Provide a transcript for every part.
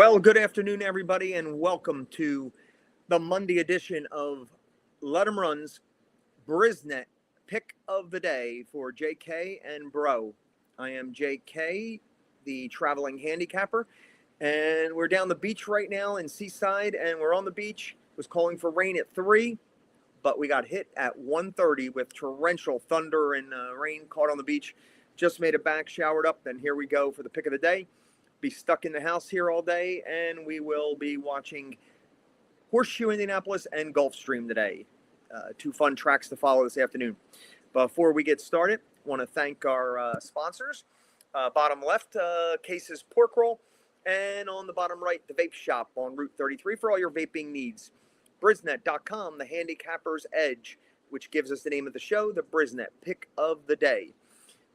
Well, good afternoon, everybody, and welcome to the Monday edition of Let 'em Run's BriNet Pick of the Day for JK and Bro. I am JK, the traveling handicapper, and we're down the beach right now in Seaside, and we're on the beach. It was calling for rain at 3, but we got hit at 1:30 with torrential thunder and rain caught on the beach. Just made it back, showered up, and here we go for the pick of the day. Be stuck in the house here all day, and we will be watching Horseshoe Indianapolis and Gulfstream today. Two fun tracks to follow this afternoon. Before we get started, I want to thank our sponsors. Bottom left, Case's Pork Roll, and on the bottom right, the Vape Shop on Route 33 for all your vaping needs. BriNet.com, the handicapper's edge, which gives us the name of the show, the BriNet Pick of the Day.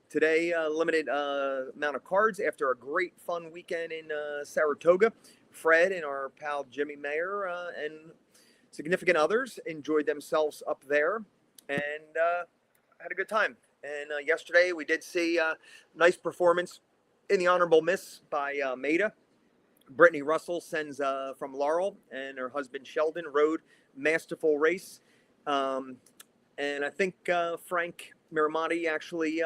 Today, limited amount of cards after a great fun weekend in Saratoga. Fred and our pal Jimmy Mayer and significant others enjoyed themselves up there and had a good time. And yesterday we did see a nice performance in the honorable miss by Maida. Brittany Russell sends from Laurel, and her husband Sheldon rode masterful race. And I think Frank Miramati actually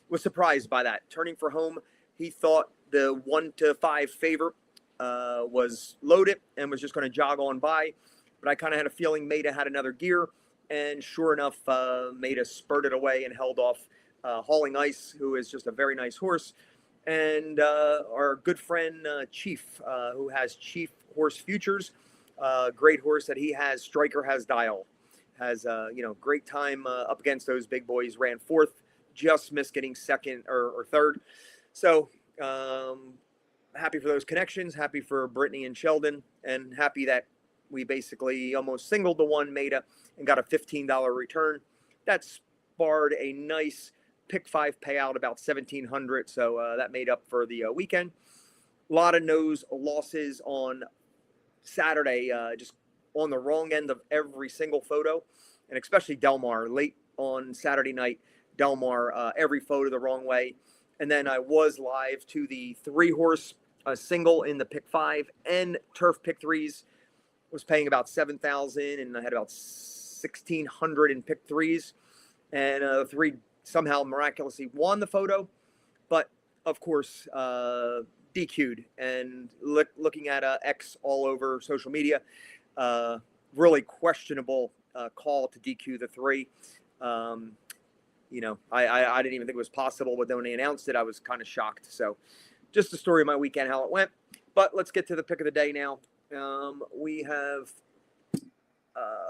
was surprised by that. Turning for home, he thought the 1-5 favorite was loaded and was just going to jog on by. But I kind of had a feeling Maida had another gear. And sure enough, Maida spurted away and held off Hauling Ice, who is just a very nice horse. And our good friend Chief, who has Chief Horse Futures, great horse that he has. Striker has Dial. Has great time up against those big boys. Ran fourth, just missed getting second or third. So happy for those connections. Happy for Brittany and Sheldon, and happy that we basically almost singled the one Maida and got a $15 return. That sparred a nice pick 5 payout, about $1,700. So that made up for the weekend. A lot of nose losses on Saturday, just on the wrong end of every single photo, and especially Delmar late on Saturday night. Delmar, every photo the wrong way. And then I was live to the 3-horse single in the pick 5 and turf pick 3s. Was paying about $7,000, and I had about $1,600 in pick 3s, and 3 somehow miraculously won the photo, but of course DQ'd. And looking at X all over social media, really questionable call to DQ the 3. I didn't even think it was possible, but then when they announced it, I was kind of shocked. So just the story of my weekend, how it went. But let's get to the pick of the day now. We have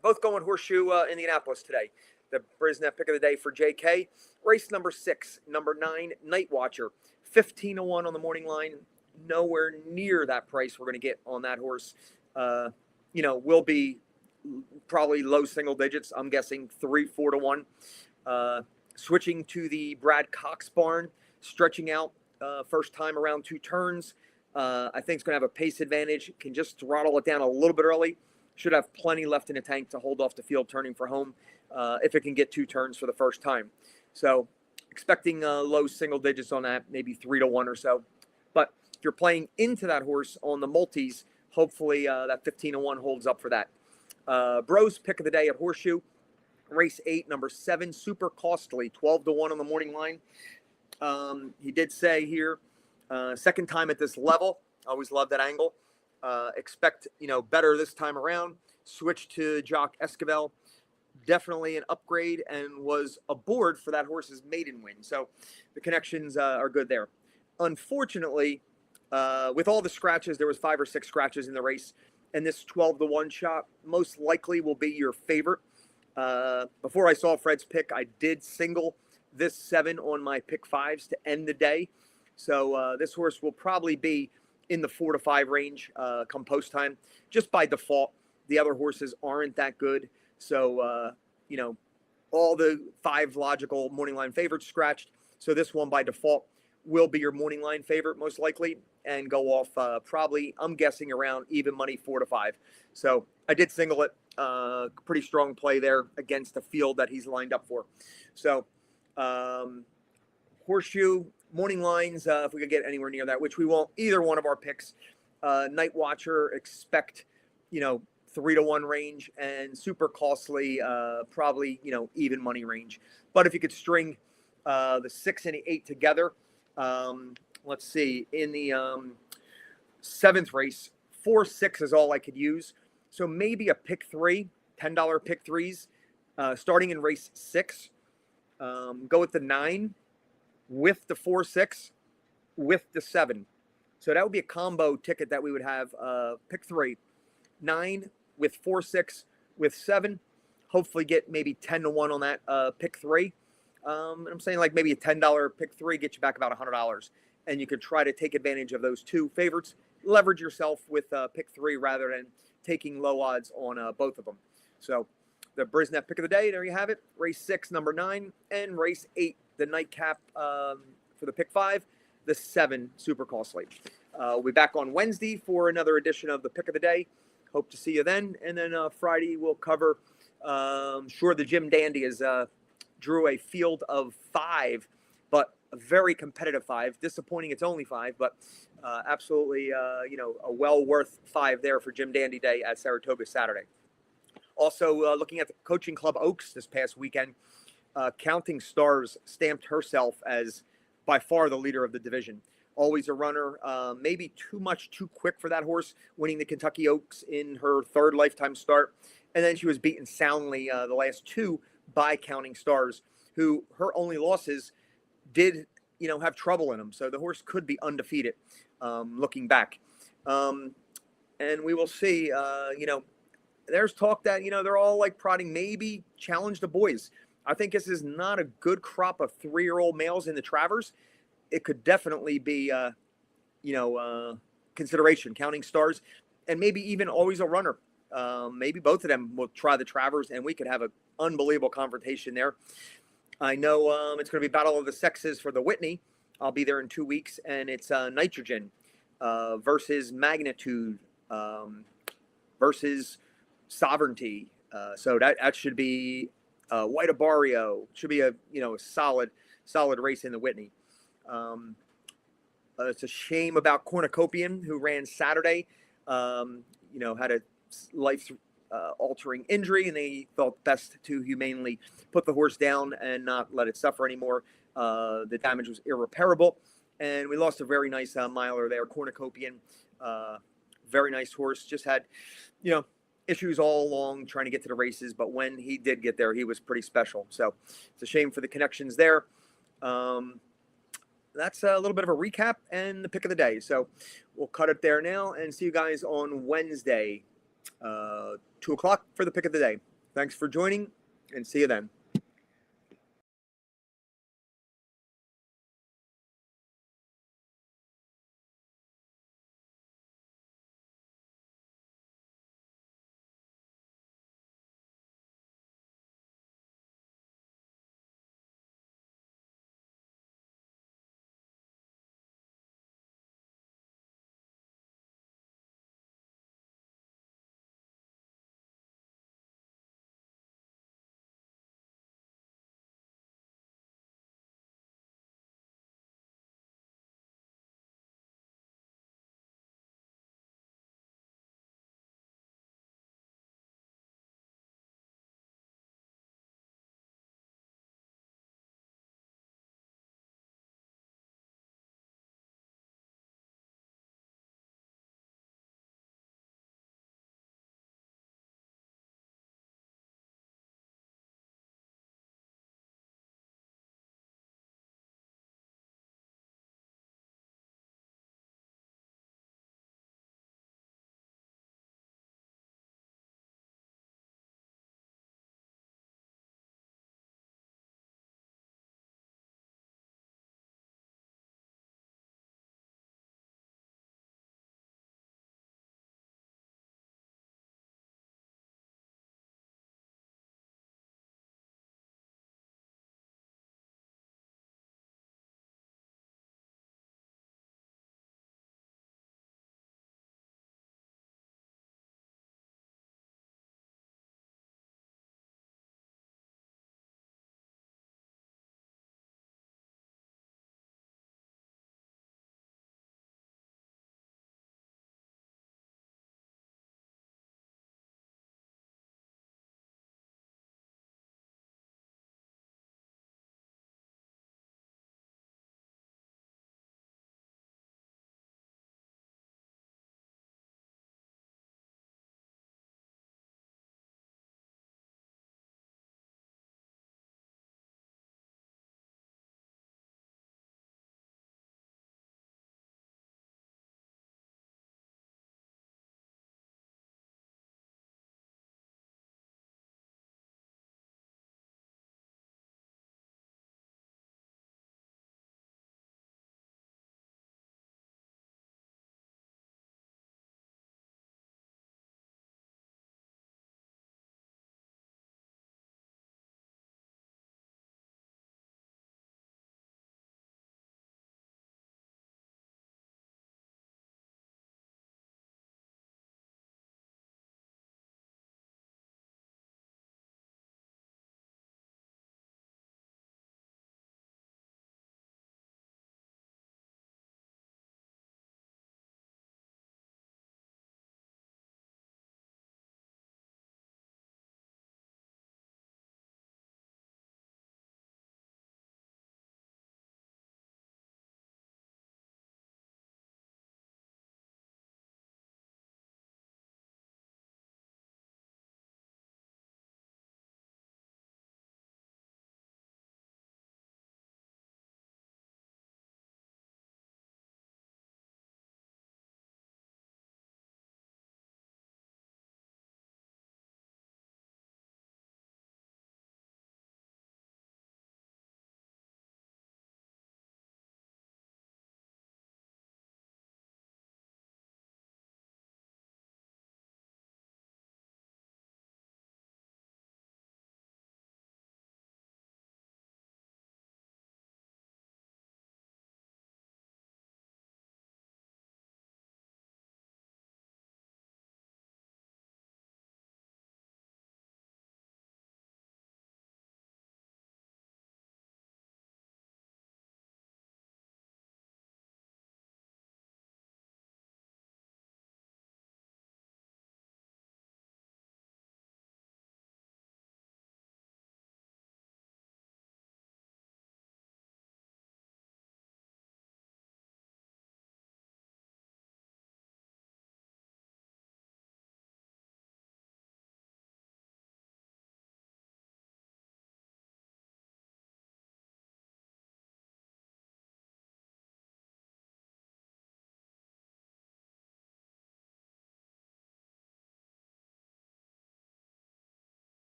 both going Horseshoe Indianapolis today. The BriNet pick of the day for JK. Race number 6, number 9, Night Watcher. 15-1 on the morning line. Nowhere near that price we're going to get on that horse. Will be probably low single digits. I'm guessing 3-4 to 1. Switching to the Brad Cox barn, stretching out first time around 2 turns. I think it's going to have a pace advantage. Can just throttle it down a little bit early. Should have plenty left in the tank to hold off the field turning for home if it can get 2 turns for the first time. So expecting low single digits on that, maybe 3 to 1 or so. But if you're playing into that horse on the multis, hopefully that 15-1 holds up for that. Bro's pick of the day at Horseshoe. Race 8, number 7, Super Costly, 12-1 on the morning line. He did say here, second time at this level. Always love that angle. Expect, better this time around. Switch to Jock Esquivel. Definitely an upgrade, and was aboard for that horse's maiden win. So the connections are good there. Unfortunately, with all the scratches, there was 5 or 6 scratches in the race. And this 12-1 shot most likely will be your favorite. Before I saw Fred's pick, I did single this 7 on my pick 5s to end the day. So this horse will probably be in the 4 to 5 range come post time, just by default. The other horses aren't that good. So, all the 5 logical morning line favorites scratched. So this one by default will be your morning line favorite most likely, and go off probably, I'm guessing, around even money 4 to 5. So I did single it. Pretty strong play there against the field that he's lined up for. So Horseshoe morning lines, if we could get anywhere near that, which we won't, either one of our picks. Night Watcher, expect, 3-1 range, and super costly, probably, even money range. But if you could string the 6 and the 8 together, let's see, in the 7th race, 4-6 is all I could use. So maybe a pick three, $10 pick threes, starting in race 6. Go with the 9 with the 4-6 with the 7. So that would be a combo ticket that we would have, pick 3, 9 with 4-6 with 7. Hopefully get maybe 10-1 on that pick 3. And I'm saying like maybe a $10 pick 3 get you back about $100. And you could try to take advantage of those 2 favorites. Leverage yourself with pick 3 rather than taking low odds on both of them. So the BriNet pick of the day, there you have it. Race 6, number 9, and race 8, the nightcap for the pick 5, the 7, super costly. We'll be back on Wednesday for another edition of the pick of the day. Hope to see you then. And then Friday we'll cover, sure, the Jim Dandy drew a field of 5, but a very competitive 5. Disappointing it's only 5, but absolutely, a well worth 5 there for Jim Dandy Day at Saratoga Saturday. Also, looking at the Coaching Club Oaks this past weekend, Counting Stars stamped herself as by far the leader of the division. Always a runner, maybe too quick for that horse, winning the Kentucky Oaks in her 3rd lifetime start. And then she was beaten soundly the last 2 by Counting Stars, who her only losses did, have trouble in them. So the horse could be undefeated looking back. And we will see, there's talk that, they're all like prodding, maybe challenge the boys. I think this is not a good crop of 3-year-old males in the Travers. It could definitely be, consideration, Counting Stars, and maybe even Always a Runner. Maybe both of them will try the Travers, and we could have an unbelievable confrontation there. I know it's going to be Battle of the Sexes for the Whitney. I'll be there in 2 weeks, and it's Nitrogen versus Magnitude versus Sovereignty. So that should be White Abario. Should be a solid race in the Whitney. It's a shame about Cornucopian, who ran Saturday. Had a life-altering injury, and they felt best to humanely put the horse down and not let it suffer anymore. The damage was irreparable, and we lost a very nice miler there, Cornucopian. Very nice horse. Just had, issues all along trying to get to the races, but when he did get there, he was pretty special. So it's a shame for the connections there. That's a little bit of a recap and the pick of the day. So we'll cut it there now and see you guys on Wednesday, 2 o'clock for the pick of the day. Thanks for joining, and see you then.